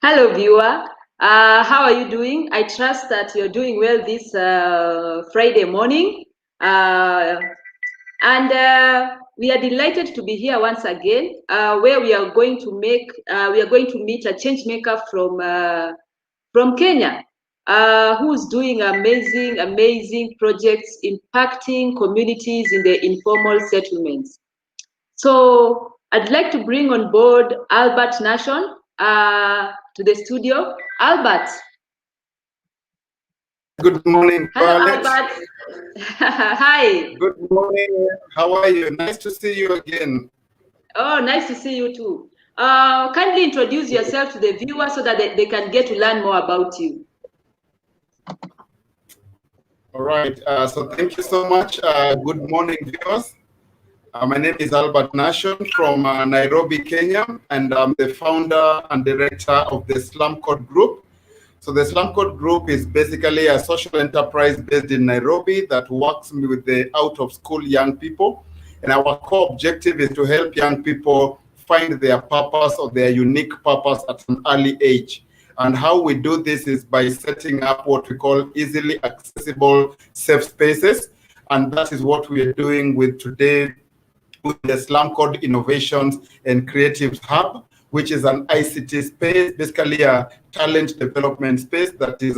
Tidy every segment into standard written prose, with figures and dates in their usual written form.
Hello, viewer. How are you doing? I trust that you're doing well this Friday morning. And we are delighted to be here once again, where we are going to meet a change maker from Kenya, who's doing amazing projects impacting communities in the informal settlements. So I'd like to bring on board Albert Nation to the studio. Albert. Good morning, Hello, Violet. Albert. Hi. Good morning. How are you? Nice to see you again. Oh, nice to see you too. Kindly introduce yourself to the viewers so that they can get to learn more about you. All right. So thank you so much. Good morning, viewers. My name is Albert Nation from Nairobi, Kenya, and I'm the founder and director of the Slum Group. So the Slum Group is basically a social enterprise based in Nairobi that works with the out-of-school young people. And our core objective is to help young people find their purpose or their unique purpose at an early age. And how we do this is by setting up what we call easily accessible safe spaces. And that is what we are doing with today with the Slum Innovations and Creatives Hub, which is an ICT space, basically a talent development space that is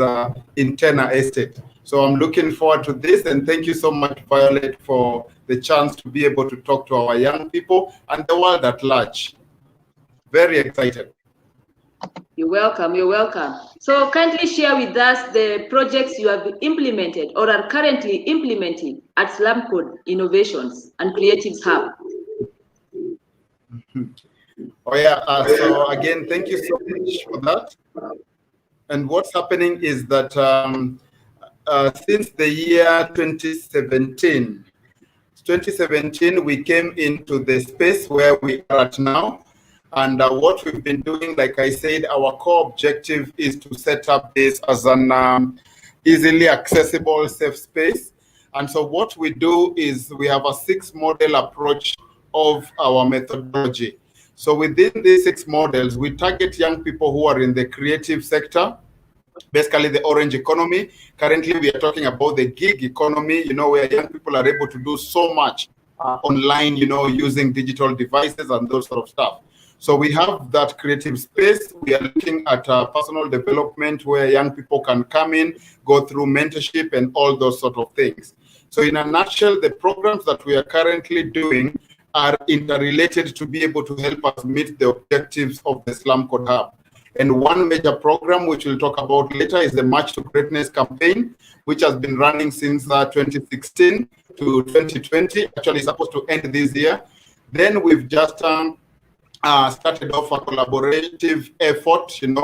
in Tena Estate. So I'm looking forward to this, and thank you so much, Violet, for the chance to be able to talk to our young people and the world at large. Very excited. You're welcome. You're welcome. So kindly share with us the projects you have implemented or are currently implementing at Slum Innovations and Creatives Hub. Oh yeah, so again, thank you so much for that. And what's happening is that since the year 2017, we came into the space where we are at now. And what we've been doing, like I said, our core objective is to set up this as an easily accessible safe space. And so what we do is we have a 6-model approach of our methodology. So within these 6 models, we target young people who are in the creative sector, basically the orange economy. Currently, we are talking about the gig economy, where young people are able to do so much online, using digital devices and those sort of stuff. So we have that creative space. We are looking at personal development where young people can come in, go through mentorship and all those sort of things. So in a nutshell, the programs that we are currently doing are interrelated to be able to help us meet the objectives of the Slum Hub. And one major program, which we'll talk about later, is the March to Greatness campaign, which has been running since 2016 to 2020. Actually, it's supposed to end this year. Then we've just started off a collaborative effort, and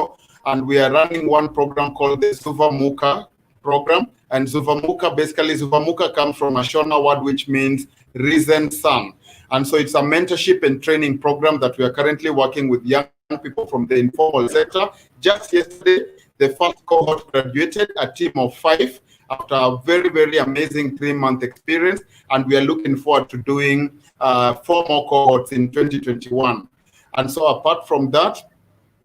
we are running one program called the Zuvamuka program. And Zuvamuka comes from a Shona word, which means risen sun. And so it's a mentorship and training program that we are currently working with young people from the informal sector. Just yesterday, the first cohort graduated, a team of 5, after a very, very amazing 3-month experience. And we are looking forward to doing 4 more cohorts in 2021. And so apart from that,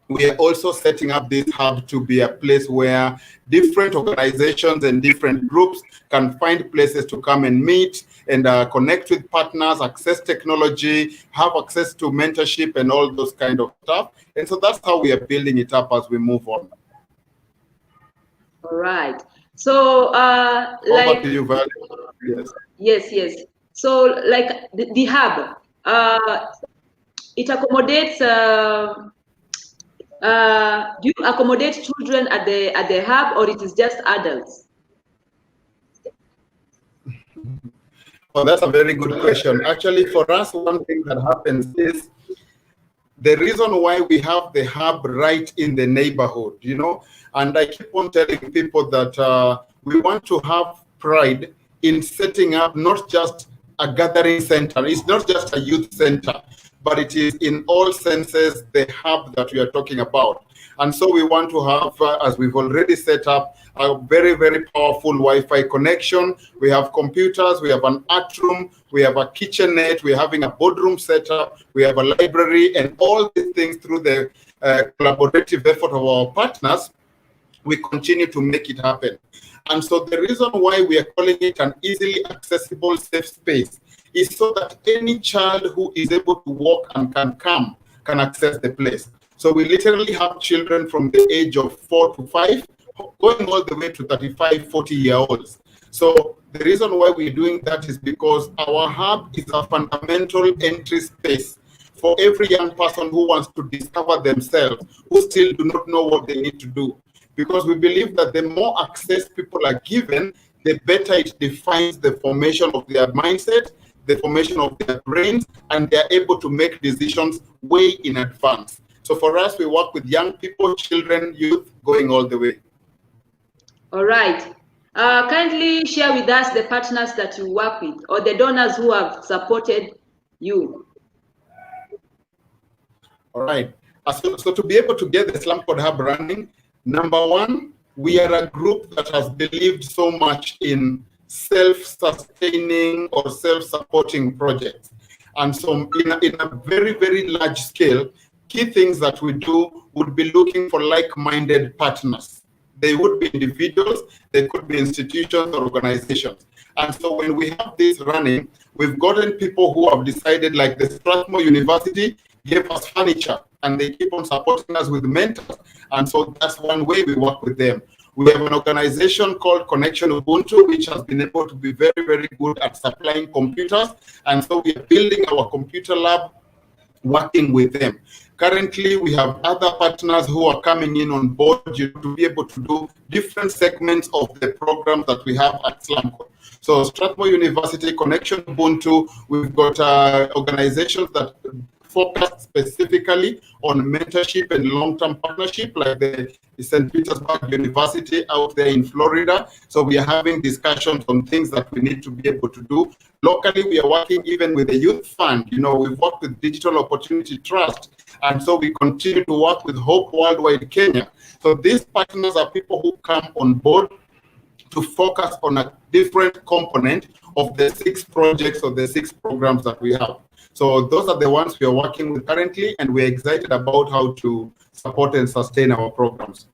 we are also setting up this hub to be a place where different organizations and different groups can find places to come and meet and connect with partners, access technology, have access to mentorship and all those kind of stuff. And so that's how we are building it up as we move on. All right. So over to you, Val. Yes. So like the hub, it accommodates. Do you accommodate children at the hub, or it is just adults? Oh, that's a very good question. Actually, for us, one thing that happens is the reason why we have the hub right in the neighborhood, and I keep on telling people that we want to have pride in setting up not just a gathering center. It's not just a youth center, but it is in all senses the hub that we are talking about. And so we want to have, as we've already set up, a very, very powerful Wi-Fi connection. We have computers, we have an art room, we have a kitchenette, we're having a boardroom setup, we have a library, and all these things through the collaborative effort of our partners, we continue to make it happen. And so the reason why we are calling it an easily accessible safe space is so that any child who is able to walk and can come can access the place. So we literally have children from the age of 4 to 5 going all the way to 35, 40-year-olds. So the reason why we're doing that is because our hub is a fundamental entry space for every young person who wants to discover themselves, who still do not know what they need to do. Because we believe that the more access people are given, the better it defines the formation of their mindset, the formation of their brains, and they're able to make decisions way in advance. So for us, we work with young people, children, youth, going all the way. All right. Kindly share with us the partners that you work with or the donors who have supported you. All right. So to be able to get the Slum Code Hub running, number one, we are a group that has believed so much in self-sustaining or self-supporting projects. And so in a very, very large scale, key things that we do would be looking for like-minded partners. They would be individuals, they could be institutions or organizations. And so when we have this running, we've gotten people who have decided, like the Strathmore University gave us furniture, and they keep on supporting us with mentors. And so that's one way we work with them. We have an organization called Connection Ubuntu, which has been able to be very, very good at supplying computers. And so we are building our computer lab, working with them. Currently, we have other partners who are coming in on board to be able to do different segments of the program that we have at Slum. So Strathmore University, Connection Ubuntu, we've got organizations that focus specifically on mentorship and long-term partnership, like the St. Petersburg University out there in Florida. So we are having discussions on things that we need to be able to do. Locally, we are working even with the Youth Fund. You know, we've worked with Digital Opportunity Trust, and so we continue to work with Hope Worldwide Kenya. So these partners are people who come on board to focus on a different component of the 6 projects or the 6 programs that we have. So those are the ones we are working with currently, and we're excited about how to support and sustain our programs.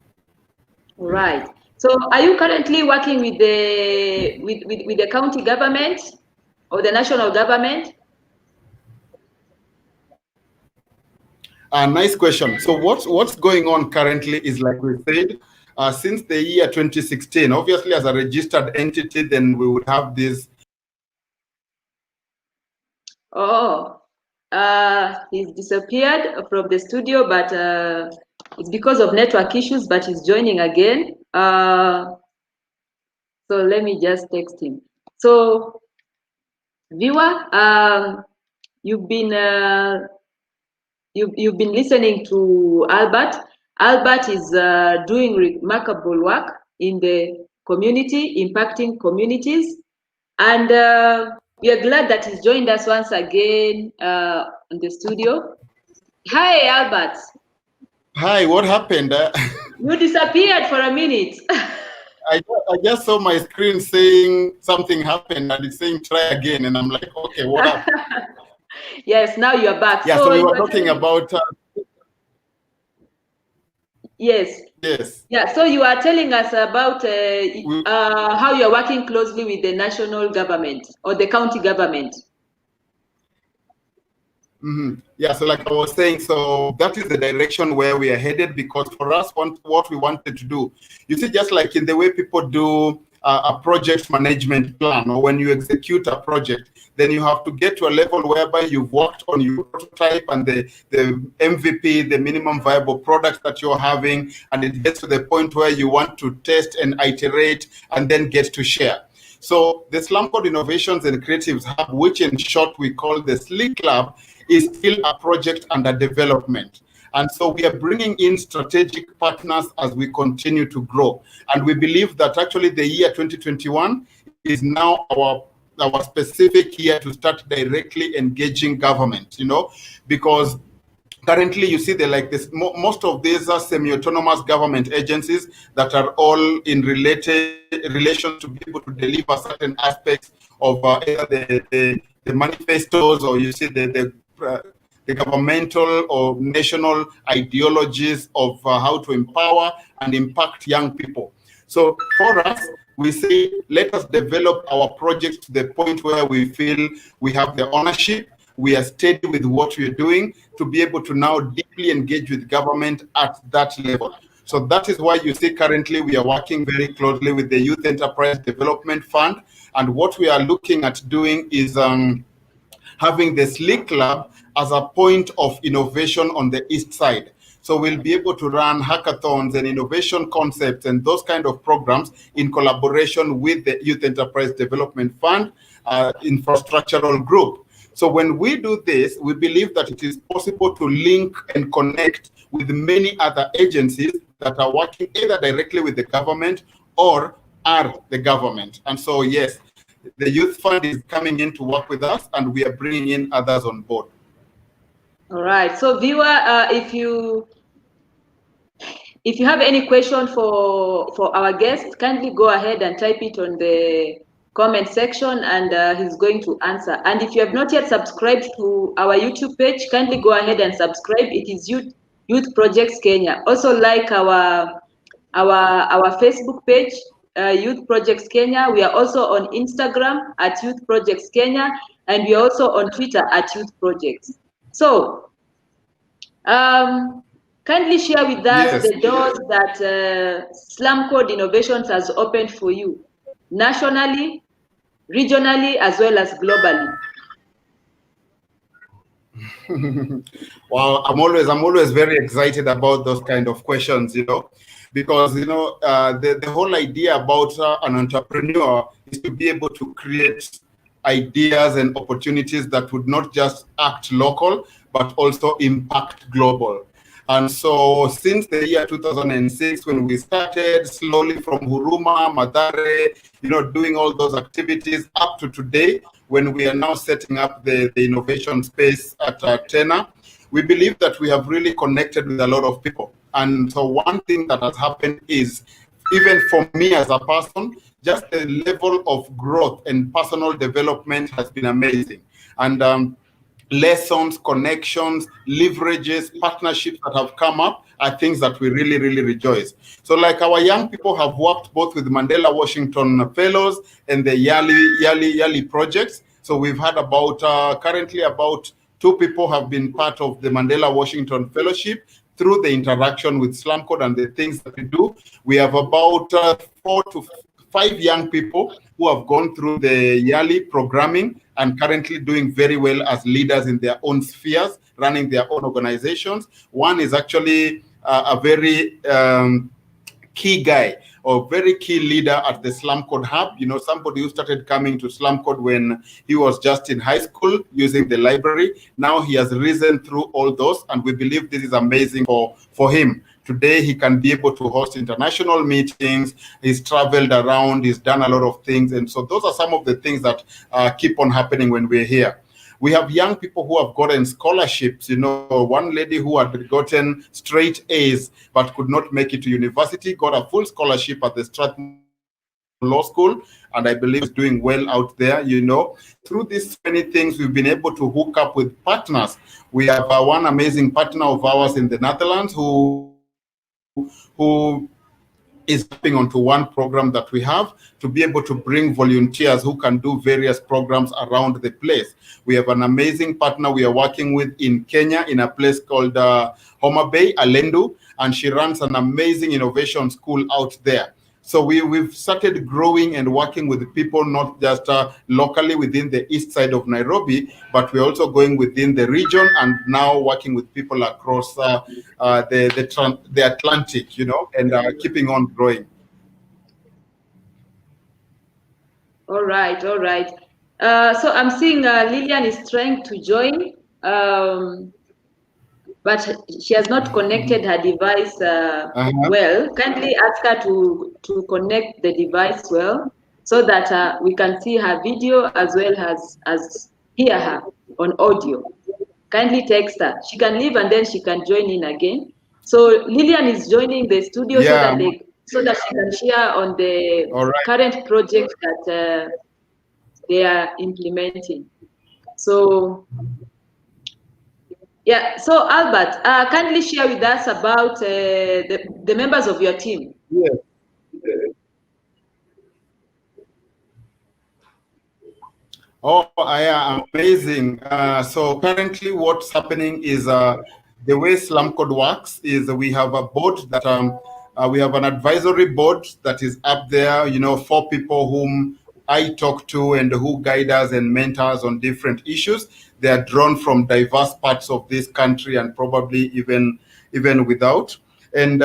All right. So are you currently working with the county government or the national government? Nice question. So what's going on currently is, like we said, since the year 2016, obviously as a registered entity, then we would have this. Oh, he's disappeared from the studio, but it's because of network issues, but he's joining again. So let me just text him. So, viewer, you've been listening to Albert. Albert is doing remarkable work in the community, impacting communities, and we are glad that he's joined us once again in the studio. Hi, Albert. Hi, what happened? You disappeared for a minute. I just saw my screen saying something happened, and it's saying try again, and I'm like, okay, what happened? Yes, now you're back. Yeah, so we were talking about. Yes. Yes. Yeah, so you are telling us about how you're working closely with the national government or the county government. Mm-hmm. Yeah, so like I was saying, so that is the direction where we are headed, because for us, what we wanted to do, you see, just like in the way people do a project management plan, or when you execute a project, then you have to get to a level whereby you've worked on your prototype and the MVP, the minimum viable product that you're having, and it gets to the point where you want to test and iterate and then get to share. So the Slum Code Innovations and Creatives Hub, which in short we call the SLIC Lab, is still a project under development. And so we are bringing in strategic partners as we continue to grow. And we believe that actually the year 2021 is now our specific year to start directly engaging government, you know, because currently you see they're like this, most of these are semi-autonomous government agencies that are all in relation to be able to deliver certain aspects of either the manifestos, or you see the the governmental or national ideologies of how to empower and impact young people. So for us, we say, let us develop our projects to the point where we feel we have the ownership, we are steady with what we're doing, to be able to now deeply engage with government at that level. So that is why you see currently we are working very closely with the Youth Enterprise Development Fund. And what we are looking at doing is having the Slick Lab as a point of innovation on the east side. So we'll be able to run hackathons and innovation concepts and those kind of programs in collaboration with the Youth Enterprise Development Fund infrastructural group. So when we do this, we believe that it is possible to link and connect with many other agencies that are working either directly with the government or are the government. And so, yes, the Youth Fund is coming in to work with us, and we are bringing in others on board. All right. So, viewer, if you have any question for our guest, kindly go ahead and type it on the comment section, and he's going to answer. And if you have not yet subscribed to our YouTube page, kindly go ahead and subscribe. It is Youth Projects Kenya. Also, like our Facebook page, Youth Projects Kenya. We are also on Instagram at Youth Projects Kenya, and we are also on Twitter at Youth Projects. So, kindly share with us the doors that Slum Code Innovations has opened for you, nationally, regionally, as well as globally. Well, I'm always very excited about those kind of questions, because the whole idea about an entrepreneur is to be able to create ideas and opportunities that would not just act local but also impact global. And so since the year 2006, when we started slowly from Huruma, Madare, doing all those activities up to today, when we are now setting up the innovation space at Tena, we believe that we have really connected with a lot of people. And so one thing that has happened is, even for me as a person, just the level of growth and personal development has been amazing. And lessons, connections, leverages, partnerships that have come up are things that we really, really rejoice. So like our young people have worked both with Mandela Washington Fellows and the Yali projects. So we've had currently about 2 people have been part of the Mandela Washington Fellowship through the interaction with Slum Code and the things that we do. We have about 4 to 5 young people who have gone through the Yali programming and currently doing very well as leaders in their own spheres, running their own organizations. One is actually a very key guy or very key leader at the Slum Code Hub. Somebody who started coming to Slum Code when he was just in high school using the library. Now he has risen through all those, and we believe this is amazing for him. Today, he can be able to host international meetings. He's traveled around. He's done a lot of things. And so those are some of the things that keep on happening when we're here. We have young people who have gotten scholarships. One lady who had gotten straight A's but could not make it to university got a full scholarship at the Strathmore Law School, and I believe is doing well out there. Through these many things, we've been able to hook up with partners. We have one amazing partner of ours in the Netherlands who is stepping onto one program that we have to be able to bring volunteers who can do various programs around the place. We have an amazing partner we are working with in Kenya in a place called Homa Bay, Alendu, and she runs an amazing innovation school out there. So we've started growing and working with people, not just locally within the east side of Nairobi, but we're also going within the region and now working with people across the Atlantic, and keeping on growing. All right. So I'm seeing Lillian is trying to join, but she has not connected her device well. Kindly ask her to connect the device well so that we can see her video as well as hear her on audio. Kindly text her. She can leave and then she can join in again. So Lillian is joining the studio so that she can share on the current project that they are implementing. So Yeah, so Albert, kindly share with us about the members of your team. Yes. Oh, yeah, amazing. So currently what's happening is the way Slum Code works is we have a board that we have an advisory board that is up there, 4 people whom I talk to and who guide us and mentors on different issues. They are drawn from diverse parts of this country and probably even without. And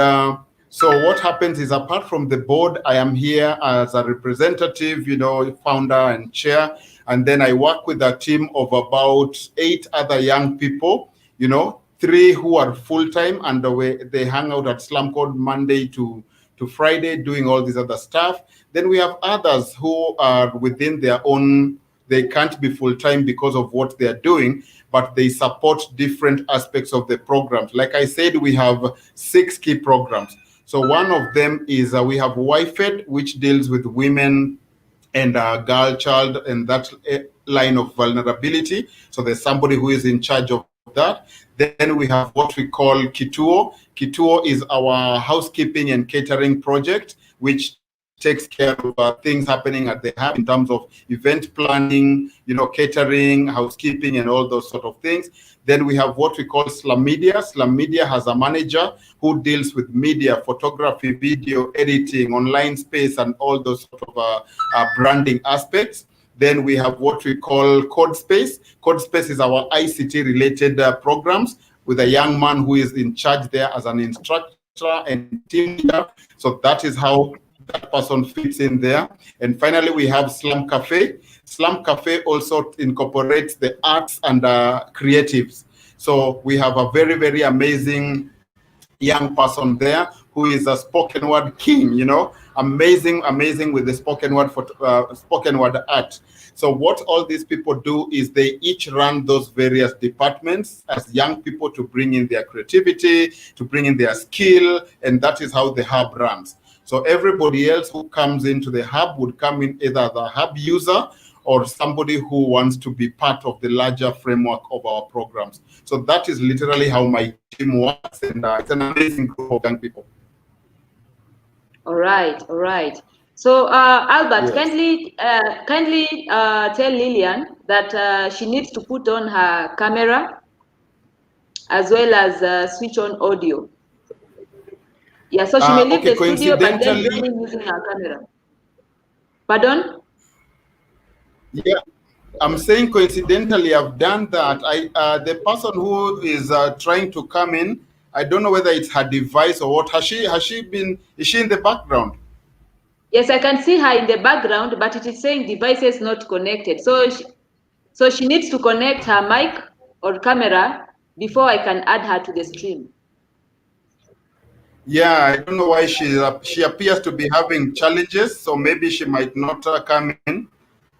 so what happens is, apart from the board, I am here as a representative, founder and chair. And then I work with a team of about 8 other young people, 3 who are full-time, and they hang out at Slum Code Monday to Friday doing all this other stuff. Then we have others who are within their own, they can't be full-time because of what they're doing, but they support different aspects of the programs. Like I said, we have 6 key programs. So one of them is we have YFED, which deals with women and girl child and that line of vulnerability. So there's somebody who is in charge of that. Then we have what we call Kituo. Kituo is our housekeeping and catering project, which takes care of things happening at the hub in terms of event planning, catering, housekeeping, and all those sort of things. Then we have what we call Slum Media. Slum Media has a manager who deals with media, photography, video, editing, online space, and all those sort of branding aspects. Then we have what we call Code Space. Code Space is our ICT-related programs with a young man who is in charge there as an instructor and team leader. So that is how that person fits in there. And finally, we have Slum Cafe. Slum Cafe also incorporates the arts and creatives. So we have a very, very amazing young person there who is a spoken word king, amazing with the spoken word art. So what all these people do is they each run those various departments as young people to bring in their creativity, to bring in their skill, and that is how the hub runs. So everybody else who comes into the hub would come in either the hub user or somebody who wants to be part of the larger framework of our programs. So that is literally how my team works, and it's an amazing group of young people. All right. So Albert, Yes. kindly tell Lillian that she needs to put on her camera as well as switch on audio. Yeah, so she may leave the studio, but then join in using her camera. Pardon? Yeah, I'm saying coincidentally, I've done that. The person who is trying to come in, I don't know whether it's her device or what. Is she in the background? Yes, I can see her in the background, but it is saying devices not connected. So she needs to connect her mic or camera before I can add her to the stream. Yeah, I don't know why she appears to be having challenges, so maybe she might not come in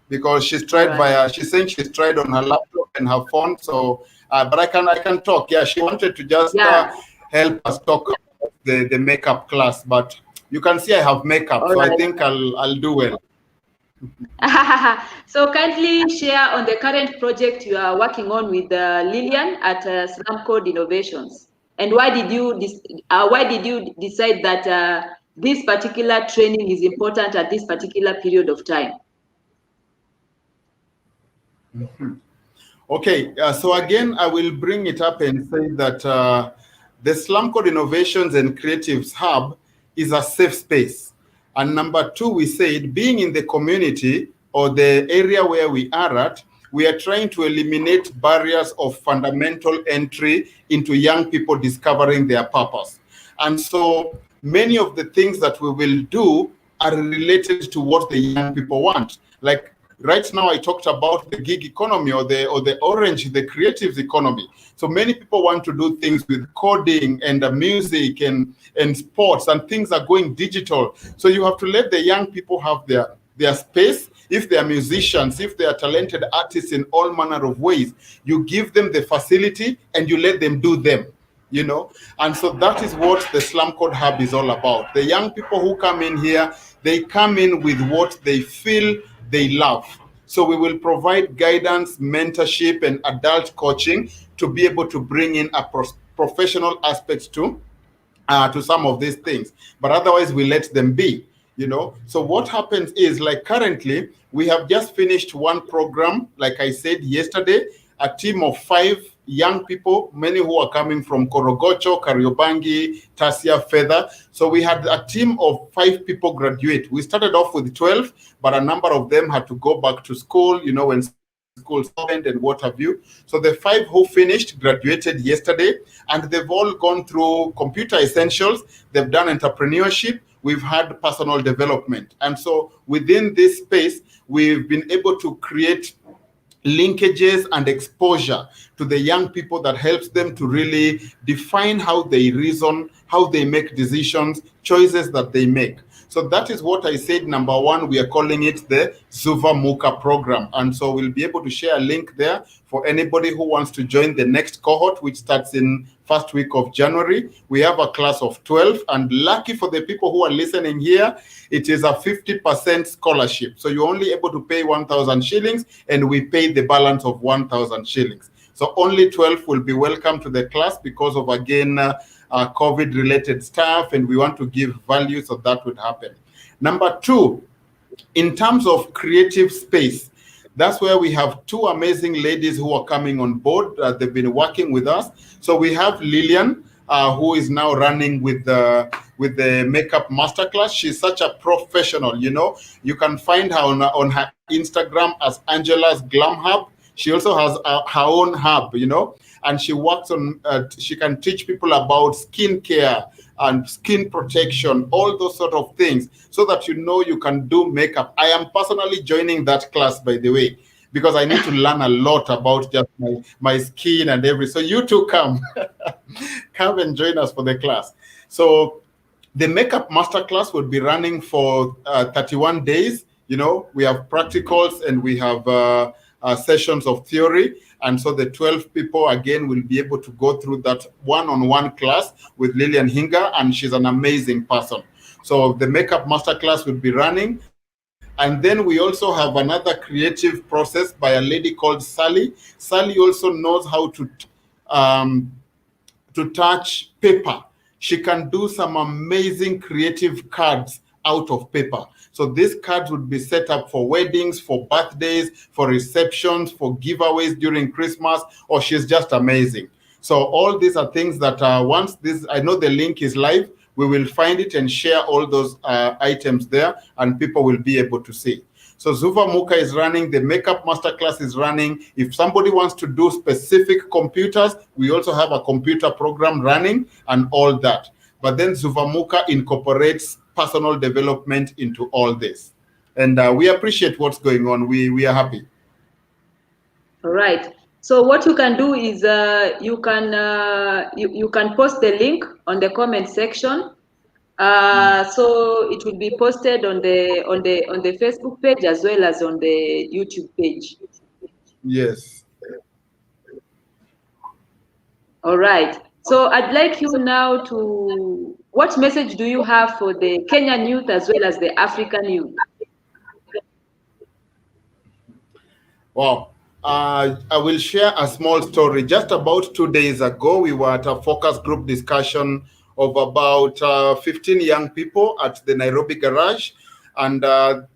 because she's tried she's saying she's tried on her laptop and her phone. So, but I can talk. Yeah, she wanted to just help us talk about the makeup class, but you can see I have makeup, so I think I'll do well. So kindly share on the current project you are working on with Lillian at Slum Code Innovations, and why did you decide that this particular training is important at this particular period of time? Mm-hmm. Okay, so again, I will bring it up and say that the Slum Code Innovations and Creatives Hub is a safe space. And number 2, we said being in the community or the area where we are at, we are trying to eliminate barriers of fundamental entry into young people discovering their purpose. And so many of the things that we will do are related to what the young people want. Like right now, I talked about the gig economy or the orange, the creatives economy. So many people want to do things with coding and music and sports, and things are going digital. So you have to let the young people have their space. If they are musicians, if they are talented artists in all manner of ways, you give them the facility and you let them do them. And so that is what the Slum Code Hub is all about. The young people who come in here, they come in with what they feel they love. So we will provide guidance, mentorship, and adult coaching to to be able to bring in a professional aspect to some of these things, but otherwise we let them be, you know. So what happens is, like currently we have just finished one program, like I said yesterday, a team of 5 young people, many who are coming from Korogocho, Kariobangi, Tasia, Feather. So we had a team of 5 people graduate. We started off with 12, but a number of them had to go back to school, you know, when schools opened and what have you. So the 5 who finished graduated yesterday, and they've all gone through computer essentials. They've done entrepreneurship. We've had personal development. And so within this space, we've been able to create linkages and exposure to the young people that helps them to really define how they reason, how they make decisions, choices that they make. So that is what I said. Number one, we are calling it the Zuva Muka program. And so we'll be able to share a link there for anybody who wants to join the next cohort, which starts in first week of January. We have a class of 12, and lucky for the people who are listening here, it is a 50% scholarship. So you're only able to pay 1,000 shillings, and we pay the balance of 1,000 shillings. So only 12 will be welcome to the class because of, again, COVID-related stuff, and we want to give value, so that would happen. Number 2, in terms of creative space, that's where we have 2 amazing ladies who are coming on board. They've been working with us. So we have Lillian, who is now running with the makeup masterclass. She's such a professional, you know. You can find her on her Instagram as Angela's Glam Hub. She also has her own hub, you know, and she works on, she can teach people about skincare and skin protection, all those sort of things, so that you know you can do makeup. I am personally joining that class, by the way, because I need to learn a lot about just my skin and everything. So you too come, come and join us for the class. So the makeup masterclass will be running for 31 days. You know, we have practicals and we have sessions of theory. And so the 12 people, again, will be able to go through that one-on-one class with Lillian Hinga, and she's an amazing person. So the makeup masterclass will be running. And then we also have another creative process by a lady called Sally. Sally also knows how to touch paper. She can do some amazing creative cards out of paper. So these cards would be set up for weddings, for birthdays, for receptions, for giveaways during Christmas, or she's just amazing. So all these are things that once this, I know the link is live, we will find it and share all those items there, and people will be able to see. So Zuva Muka is running, the makeup masterclass is running. If somebody wants to do specific computers, we also have a computer program running and all that. But then Zuva Muka incorporates personal development into all this. And we appreciate what's going on. We are happy. All right. So what you can do is you can post the link on the comment section. So it will be posted on the Facebook page as well as on the YouTube page. Yes. All right. So I'd like you now to, what message do you have for the Kenyan youth as well as the African youth? Wow. I will share a small story. Just about 2 days ago, we were at a focus group discussion of about 15 young people at the Nairobi garage. And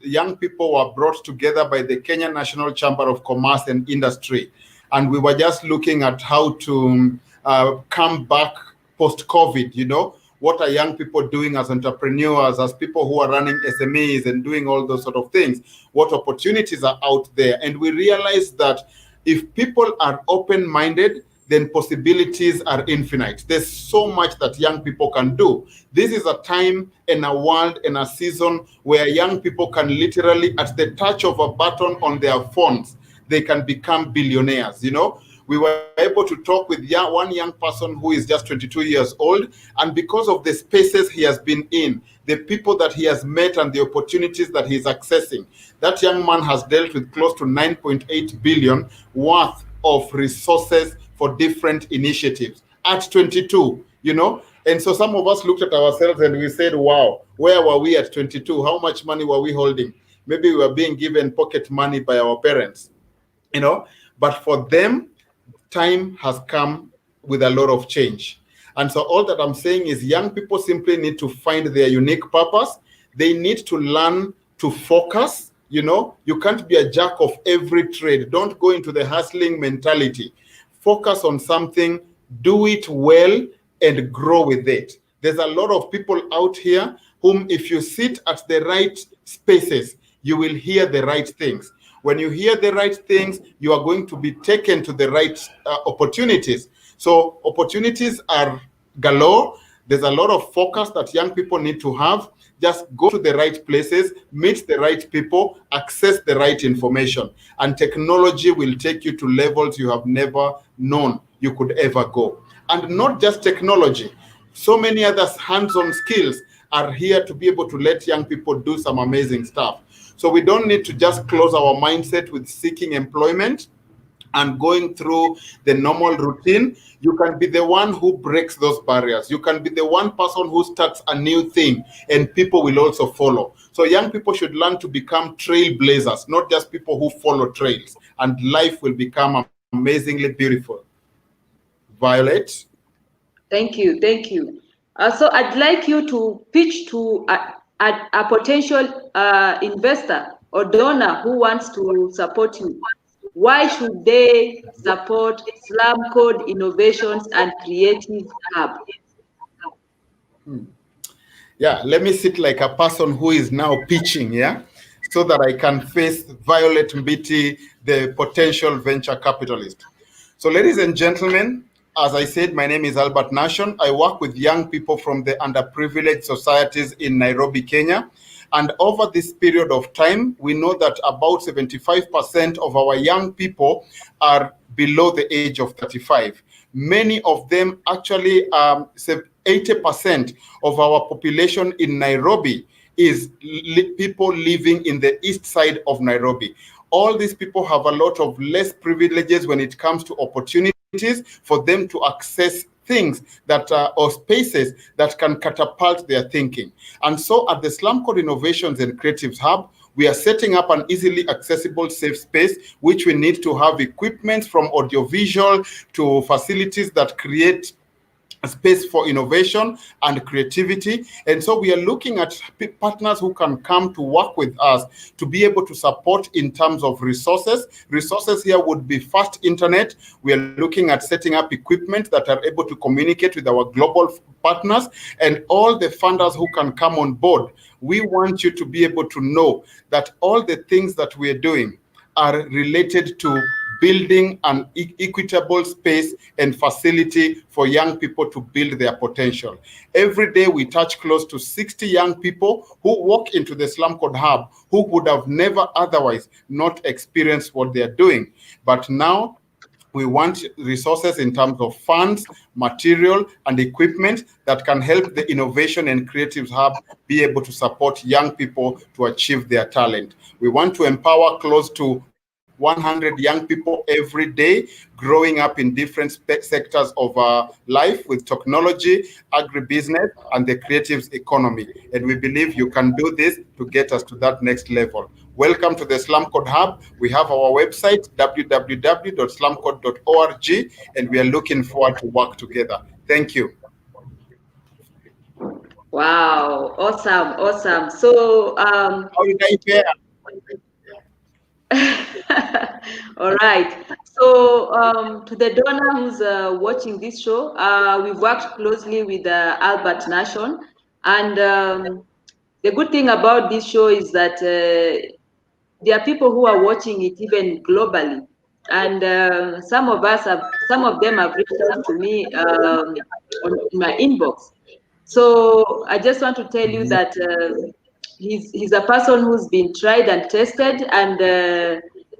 young people were brought together by the Kenya National Chamber of Commerce and Industry. And we were just looking at how to come back post-COVID, you know. What are young people doing as entrepreneurs, as people who are running SMEs and doing all those sort of things? What opportunities are out there? And we realized that if people are open-minded, then possibilities are infinite. There's so much that young people can do. This is a time and a world and a season where young people can literally, at the touch of a button on their phones, they can become billionaires, you know. We were able to talk with one young person who is just 22 years old. And because of the spaces he has been in, the people that he has met and the opportunities that he's accessing, that young man has dealt with close to 9.8 billion worth of resources for different initiatives at 22, you know. And so some of us looked at ourselves and we said, wow, where were we at 22? How much money were we holding? Maybe we were being given pocket money by our parents, you know. But for them, time has come with a lot of change. And so all that I'm saying is young people simply need to find their unique purpose. They need to learn to focus. You can't be a jack of every trade. Don't go into the hustling mentality. Focus on something, do it well, and grow with it. There's a lot of people out here whom, if you sit at the right spaces, you will hear the right things. When you hear the right things, you are going to be taken to the right opportunities. So opportunities are galore. There's a lot of focus that young people need to have. Just go to the right places, meet the right people, access the right information, and technology will take you to levels you have never known you could ever go. And not just technology. So many other hands-on skills are here to be able to let young people do some amazing stuff. So we don't need to just close our mindset with seeking employment and going through the normal routine. You can be the one who breaks those barriers. You can be the one person who starts a new thing, and people will also follow. So young people should learn to become trailblazers, not just people who follow trails, and life will become amazingly beautiful. Violet? Thank you. So I'd like you to pitch to a potential investor or donor who wants to support you. Why should they support Slum Code Innovations and Creative Hub? Yeah, let me sit like a person who is now pitching, yeah, so that I can face Violet Mbiti, the potential venture capitalist. So, ladies and gentlemen, as I said, my name is Albert Nation. I work with young people from the underprivileged societies in Nairobi, Kenya. And over this period of time, we know that about 75% of our young people are below the age of 35. Many of them actually, 80% of our population in Nairobi is people living in the east side of Nairobi. All these people have a lot of less privileges when it comes to opportunities for them to access things that or spaces that can catapult their thinking. And so at the Slum Code Innovations and Creatives Hub, we are setting up an easily accessible safe space, which we need to have equipment from audiovisual to facilities that create a space for innovation and creativity. And so we are looking at partners who can come to work with us to be able to support in terms of resources. Resources here would be fast internet. We are looking at setting up equipment that are able to communicate with our global partners and all the funders who can come on board. We want you to be able to know that all the things that we are doing are related to building an equitable space and facility for young people to build their potential. Every day we touch close to 60 young people who walk into the Slum Code Hub who would have never otherwise not experienced what they are doing. But now we want resources in terms of funds, material, and equipment that can help the Innovation and Creatives Hub be able to support young people to achieve their talent. We want to empower close to 100 young people every day, growing up in different sectors of life with technology, agribusiness, and the creatives economy. And we believe you can do this to get us to that next level. Welcome to the Slum Code Hub. We have our website, www.slumcode.org, and we are looking forward to work together. Thank you. Wow, awesome. So, how did I fare? All right. So to the donor who's watching this show, we've worked closely with Albert Nation. And the good thing about this show is that there are people who are watching it even globally. And some of them have reached out to me on my inbox. So I just want to tell you that he's a person who's been tried and tested, and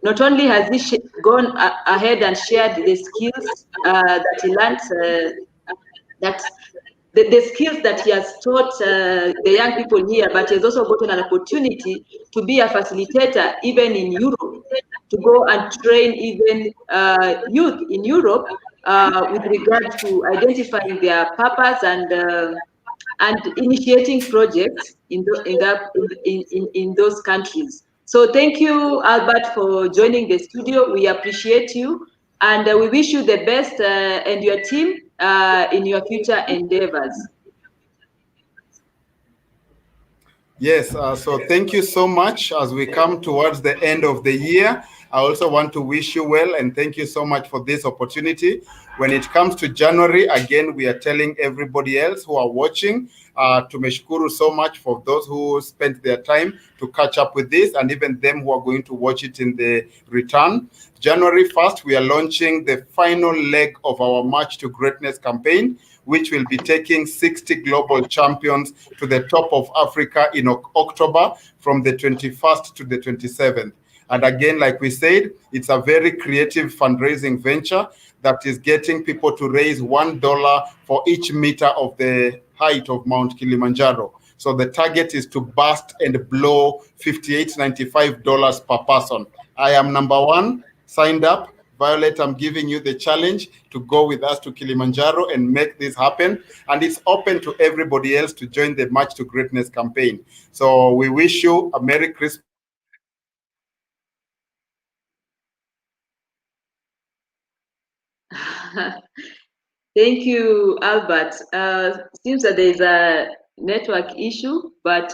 not only has he gone ahead and shared the skills that he learned, that the skills that he has taught the young people here, but he has also gotten an opportunity to be a facilitator even in Europe, to go and train even youth in Europe with regard to identifying their purpose and initiating projects in those countries. So thank you, Albert, for joining the studio. We appreciate you. And we wish you the best and your team in your future endeavors. Yes, so thank you so much. As we come towards the end of the year, I also want to wish you well and thank you so much for this opportunity. When it comes to January, again, we are telling everybody else who are watching, tumeshukuru so much for those who spent their time to catch up with this and even them who are going to watch it in the return. January 1st, we are launching the final leg of our March to Greatness campaign, which will be taking 60 global champions to the top of Africa in October from the 21st to the 27th. And again, like we said, it's a very creative fundraising venture that is getting people to raise $1 for each meter of the height of Mount Kilimanjaro. So the target is to bust and blow $58.95 per person. I am number one, signed up. Violet, I'm giving you the challenge to go with us to Kilimanjaro and make this happen. And it's open to everybody else to join the March to Greatness campaign. So we wish you a Merry Christmas. Thank you, Albert. Seems that there's a network issue, but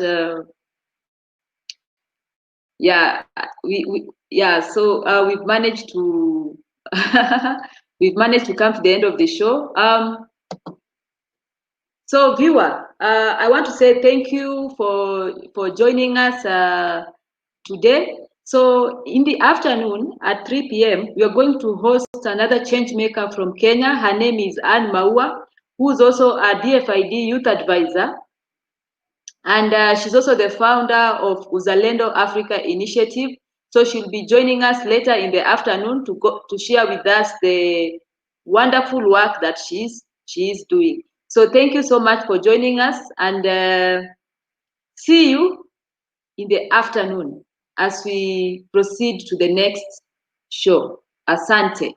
yeah, so we've managed to we've managed to come to the end of the show. So viewer, I want to say thank you for joining us today. So in the afternoon at 3 p.m., we are going to host another change maker from Kenya. Her name is Anne Maua, who is also a DFID youth advisor. And she's also the founder of Uzalendo Africa Initiative. So she'll be joining us later in the afternoon to share with us the wonderful work that she is doing. So thank you so much for joining us, and see you in the afternoon as we proceed to the next show. Asante.